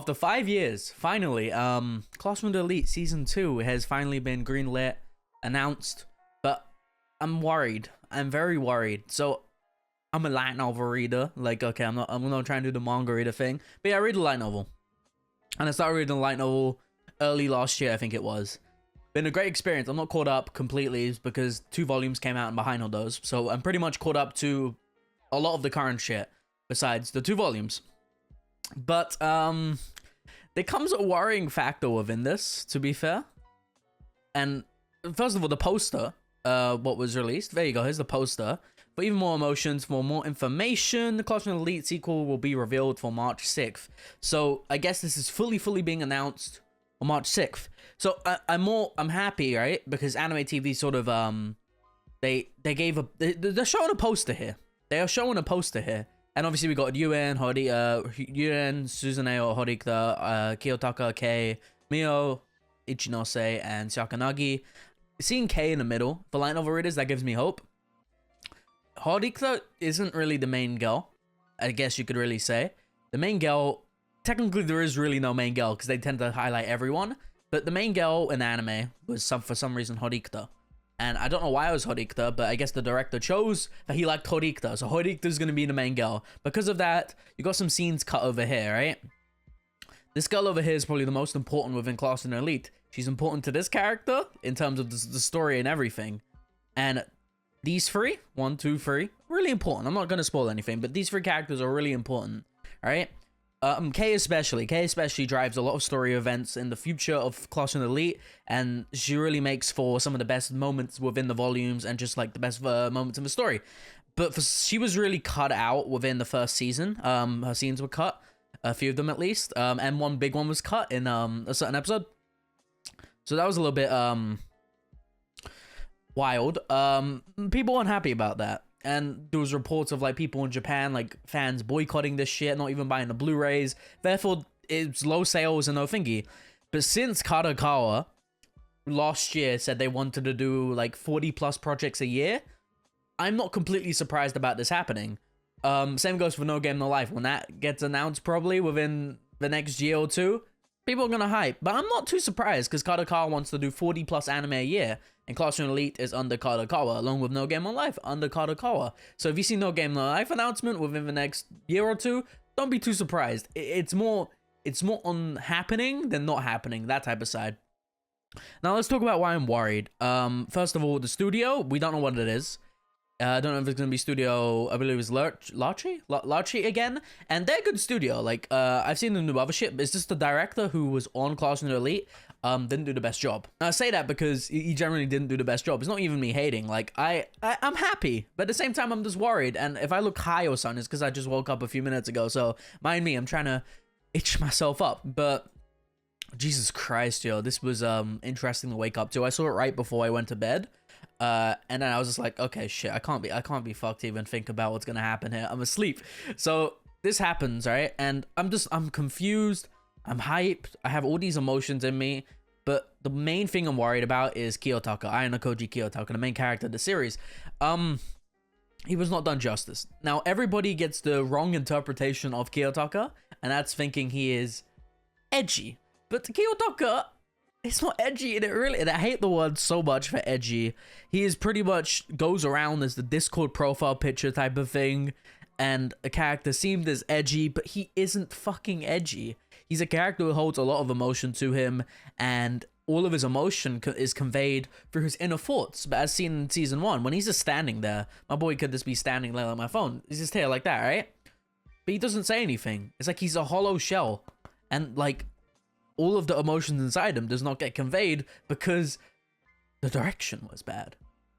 after 5 years, finally, Classroom of the Elite Season 2 has finally been greenlit, announced, but I'm worried. I'm very worried. So, I'm a light novel reader. Like, okay, I'm not trying to do the manga reader thing. But yeah, I read the light novel. And I started reading the light novel early last year, I think it was. Been a great experience. I'm not caught up completely because 2 volumes came out and behind on those. So I'm pretty much caught up to a lot of the current shit besides the 2 volumes. But there comes a worrying factor within this, to be fair. And first of all, the poster, what was released. There you go, here's the poster. For even more emotions, for more information, the Classroom Elite sequel will be revealed for March 6th. So I guess this is fully being announced on March 6th. So I'm happy, right? Because anime TV sort of they're showing a poster here. They are showing a poster here. And obviously we got Yuen, Suzune or Horikita, Kiyotaka, Kei, Mio, Ichinose, and Shakanagi. Seeing Kei in the middle for light novel readers, that gives me hope. Horikita isn't really the main girl, I guess you could really say. The main girl, technically there is really no main girl because they tend to highlight everyone. But the main girl in anime was for some reason Horikita. And I don't know why it was Horikita, but I guess the director chose that he liked Horikita. So Horikita is going to be the main girl. Because of that, you got some scenes cut over here, right? This girl over here is probably the most important within Classroom Elite. She's important to this character in terms of the story and everything. And these 3, 1, 2, 3, really important. I'm not going to spoil anything, but these 3 characters are really important, right? Kei especially drives a lot of story events in the future of Classroom Elite, and she really makes for some of the best moments within the volumes and just like the best moments in the story. But she was really cut out within the first season. Her scenes were cut, a few of them at least, and one big one was cut in a certain episode. So that was a little bit wild. People weren't happy about that. And there was reports of like people in Japan, like fans boycotting this shit, not even buying the Blu-rays. Therefore, it's low sales and no thingy. But since Kadokawa last year said they wanted to do like 40 plus projects a year, I'm not completely surprised about this happening. Same goes for No Game No Life. When that gets announced probably within the next year or 2, people are gonna hype. But I'm not too surprised because Kadokawa wants to do 40 plus anime a year. And Classroom Elite is under Kadokawa, along with No Game No Life under Kadokawa. So if you see No Game No Life announcement within the next year or 2, don't be too surprised. It's more on happening than not happening, that type of side. Now let's talk about why I'm worried. First of all, the studio, we don't know what it is. I don't know if it's going to be studio, I believe it's Larchi again. And they're a good studio. Like, I've seen them do other shit, but it's just the director who was on Classroom Elite didn't do the best job. And I say that because he generally didn't do the best job. It's not even me hating. Like, I'm happy, but at the same time, I'm just worried. And if I look high or something, it's because I just woke up a few minutes ago. So, mind me, I'm trying to itch myself up. But, Jesus Christ, yo, this was interesting to wake up to. I saw it right before I went to bed. And then I was just like, okay, shit, I can't be fucked to even think about what's gonna happen here. I'm asleep. So this happens, right? And I'm confused. I'm hyped. I have all these emotions in me. But the main thing I'm worried about is Kiyotaka, Ayano Kiyotaka, the main character of the series. He was not done justice. Now, everybody gets the wrong interpretation of Kiyotaka, and that's thinking he is edgy. But Kiyotaka, it's not edgy, and I hate the word so much for edgy. He is pretty much goes around as the Discord profile picture type of thing, and a character seemed as edgy, but he isn't fucking edgy. He's a character who holds a lot of emotion to him, and all of his emotion is conveyed through his inner thoughts. But as seen in season 1, when he's just standing there, my boy could just be standing there on my phone. He's just here like that, right? But he doesn't say anything. It's like he's a hollow shell, and like, all of the emotions inside him does not get conveyed because the direction was bad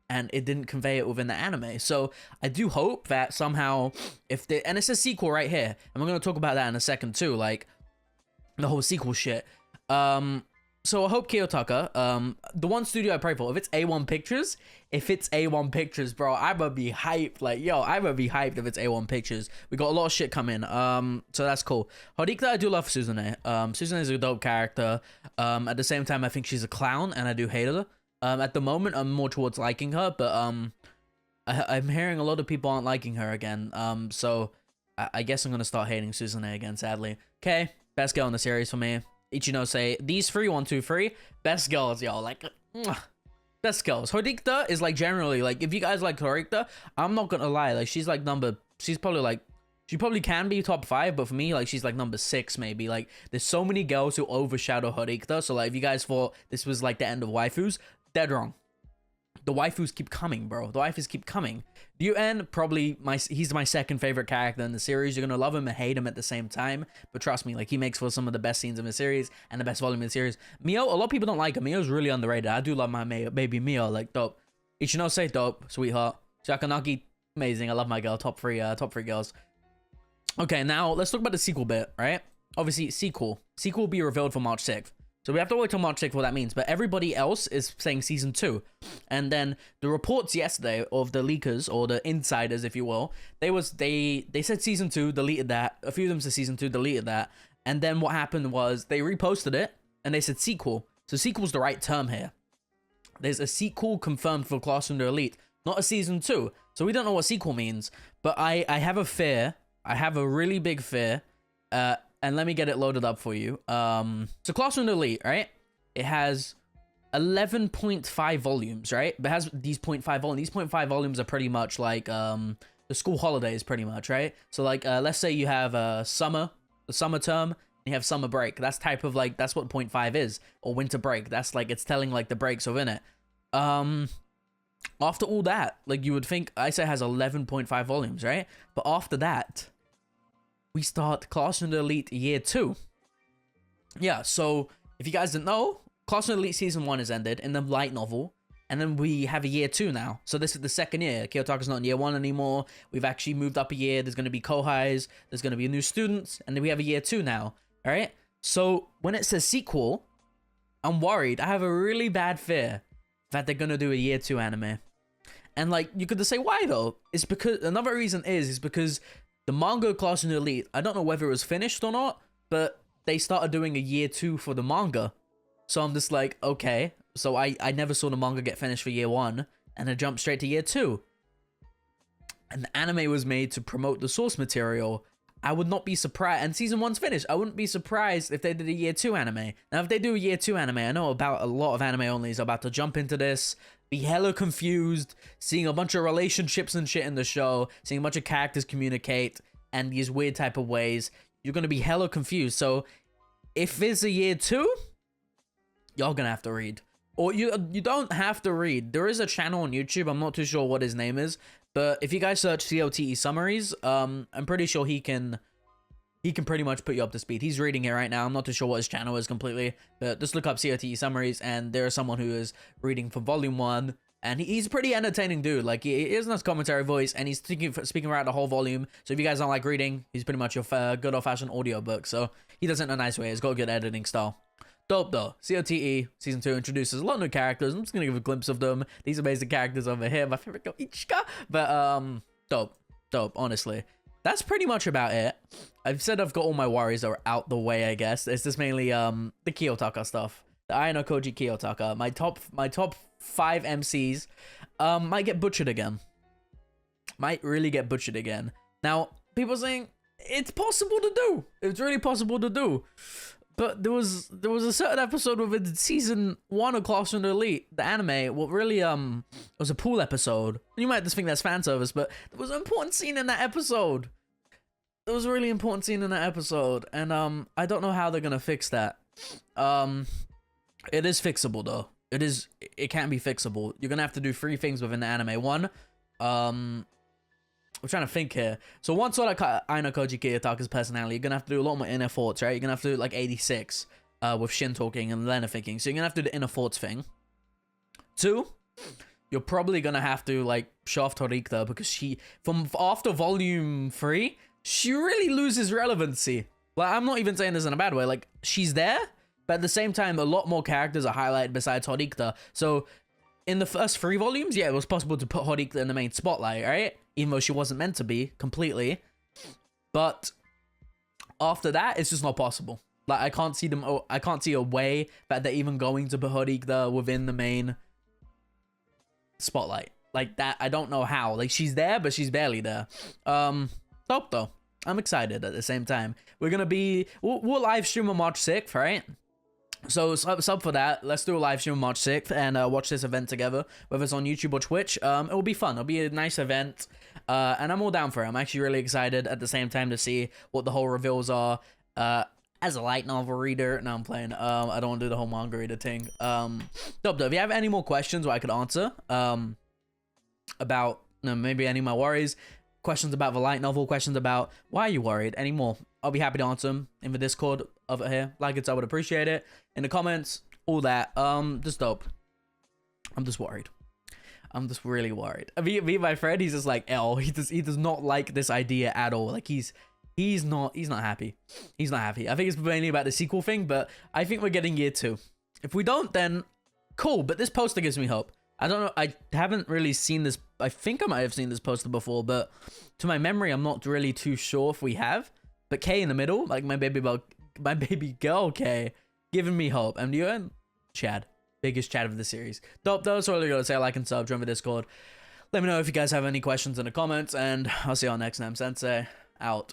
and it didn't convey it within the anime. So I do hope that somehow and it's a sequel right here, and we're going to talk about that in a second too, like the whole sequel shit. So I hope Kiyotaka, the one studio I pray for, if it's A1 Pictures, bro, I'm gonna be hyped. Like, yo, I'm gonna be hyped if it's A1 Pictures. We got a lot of shit coming. So that's cool. Horikita, I do love Suzune. Suzune is a dope character. At the same time, I think she's a clown, and I do hate her. At the moment, I'm more towards liking her, but I'm hearing a lot of people aren't liking her again. So I guess I'm gonna start hating Suzune again, sadly. Okay. Best girl in the series for me. Ichinose. These three, 1, 2, 3, best girls, yo. Like, mwah. Best girls. Horikta is like generally like, if you guys like Horikta, I'm not gonna lie, like she's probably like, she probably can be top 5, but for me, like she's like number 6 maybe. Like there's so many girls who overshadow Horikta, so like if you guys thought this was like the end of waifus, dead wrong. The waifus keep coming, bro. The waifus keep coming. Ryuen, probably he's my second favorite character in the series. You're gonna love him and hate him at the same time, but trust me, like he makes for some of the best scenes in the series and the best volume in the series. Mio, a lot of people don't like him. Mio's really underrated. I do love my baby Mio, like dope. Ichinose, dope, sweetheart. Shakanagi, amazing. I love my girl. Top three girls. Okay, now let's talk about the sequel bit, right? Obviously, sequel will be revealed for March 6th. So we have to wait till March 6th for what that means. But everybody else is saying season 2. And then the reports yesterday of the leakers or the insiders, if you will, they said season 2, deleted that. A few of them said season 2, deleted that. And then what happened was they reposted it and they said sequel. So sequel's the right term here. There's a sequel confirmed for Classroom to Elite, not a season 2. So we don't know what sequel means. But I have a fear. I have a really big fear. And let me get it loaded up for you. So Classroom Elite, right? It has 11.5 volumes, right? But it has these 0.5 volumes. These 0.5 volumes are pretty much like the school holidays, pretty much, right? So like, let's say you have the summer term, and you have summer break. That's type of like, that's what 0.5 is, or winter break. That's like, it's telling like the breaks within it. After all that, like you would think, I say it has 11.5 volumes, right? But after that, we start Classroom Elite Year 2. Yeah, so if you guys didn't know, Classroom Elite Season 1 is ended in the light novel. And then we have a Year 2 now. So this is the second year. Kiyotaka's not in Year 1 anymore. We've actually moved up a year. There's going to be Kohais. There's going to be new students. And then we have a Year 2 now. Alright? So when it says sequel, I'm worried. I have a really bad fear that they're going to do a Year 2 anime. And like, you could just say, why though? It's because, another reason is because the manga Classroom Elite, I don't know whether it was finished or not, but they started doing a Year 2 for the manga. So I'm just like, okay. So I never saw the manga get finished for Year 1, and then jumped straight to Year 2. And the anime was made to promote the source material. I would not be surprised, and Season 1's finished, I wouldn't be surprised if they did a Year 2 anime. Now, if they do a Year 2 anime, I know about a lot of anime onlys about to jump into this, be hella confused, seeing a bunch of relationships and shit in the show, seeing a bunch of characters communicate, and these weird type of ways. You're gonna be hella confused. So, if it's a Year 2, y'all gonna have to read. Or you don't have to read. There is a channel on YouTube, I'm not too sure what his name is, but if you guys search COTE summaries, I'm pretty sure he can pretty much put you up to speed. He's reading it right now. I'm not too sure what his channel is completely, but just look up COTE summaries, and there's someone who is reading from volume 1, and he's a pretty entertaining dude. Like, he has a nice commentary voice, and he's speaking throughout the whole volume. So if you guys don't like reading, he's pretty much your good old-fashioned audiobook. So he does it in a nice way. He's got a good editing style. Dope though. COTE Season 2 introduces a lot of new characters. I'm just gonna give a glimpse of them. These amazing characters over here. My favorite girl, Ichika. But dope, honestly. That's pretty much about it. I've said I've got all my worries are out the way, I guess. It's just mainly the Kiyotaka stuff. The Ayano Koji Kiyotaka. My top 5 MCs might get butchered again. Might really get butchered again. Now, people saying it's possible to do. It's really possible to do. But there was a certain episode within season 1 of Classroom Elite, the anime, what really it was a pool episode. You might just think that's fan service, but there was an important scene in that episode. There was a really important scene in that episode, and I don't know how they're gonna fix that. It is fixable though. It can be fixable. You're gonna have to do 3 things within the anime. One, I'm trying to think here. So once sort of Ayano Koji Kiyotaka's personality, you're gonna have to do a lot more inner thoughts, right? You're gonna have to do like 86 with Shin talking and Lena thinking. So you're gonna have to do the inner thoughts thing. 2, you're probably gonna have to like shaft Horikta, because she, from after volume 3, she really loses relevancy. Like, I'm not even saying this in a bad way. Like, she's there, but at the same time, a lot more characters are highlighted besides Horikta. So in the first 3 volumes, yeah, it was possible to put Horikta in the main spotlight, right? Even though she wasn't meant to be completely. But after that, it's just not possible. Like, I can't see a way that they're even going to put Horikta within the main spotlight. Like that, I don't know how. Like, she's there, but she's barely there. Dope though. I'm excited at the same time. We'll live stream on March 6th, right? So sub for that. Let's do a live stream on March 6th and watch this event together, whether it's on YouTube or Twitch. It will be fun. It'll be a nice event, and I'm all down for it. I'm actually really excited at the same time to see what the whole reveals are. As a light novel reader, no, I'm playing. I don't want to do the whole manga reader thing. Dope. If you have any more questions, I could answer about maybe any of my worries, questions about the light novel, questions about why are you worried, any more, I'll be happy to answer them in the Discord over here. Like it, I would appreciate it. In the comments, all that. Just dope. I'm just worried. I'm just really worried. Me, my friend, he's just like, he does not like this idea at all. Like he's not happy. He's not happy. I think it's mainly about the sequel thing, but I think we're getting year 2. If we don't, then cool. But this poster gives me hope. I don't know. I haven't really seen this. I think I might have seen this poster before, but to my memory, I'm not really too sure if we have. But K in the middle, like my baby girl K, giving me hope. And you and Chad, biggest Chad of the series. Dope. That's all I gotta say. Like and sub, join the Discord. Let me know if you guys have any questions in the comments, and I'll see you all next time. Sensei out.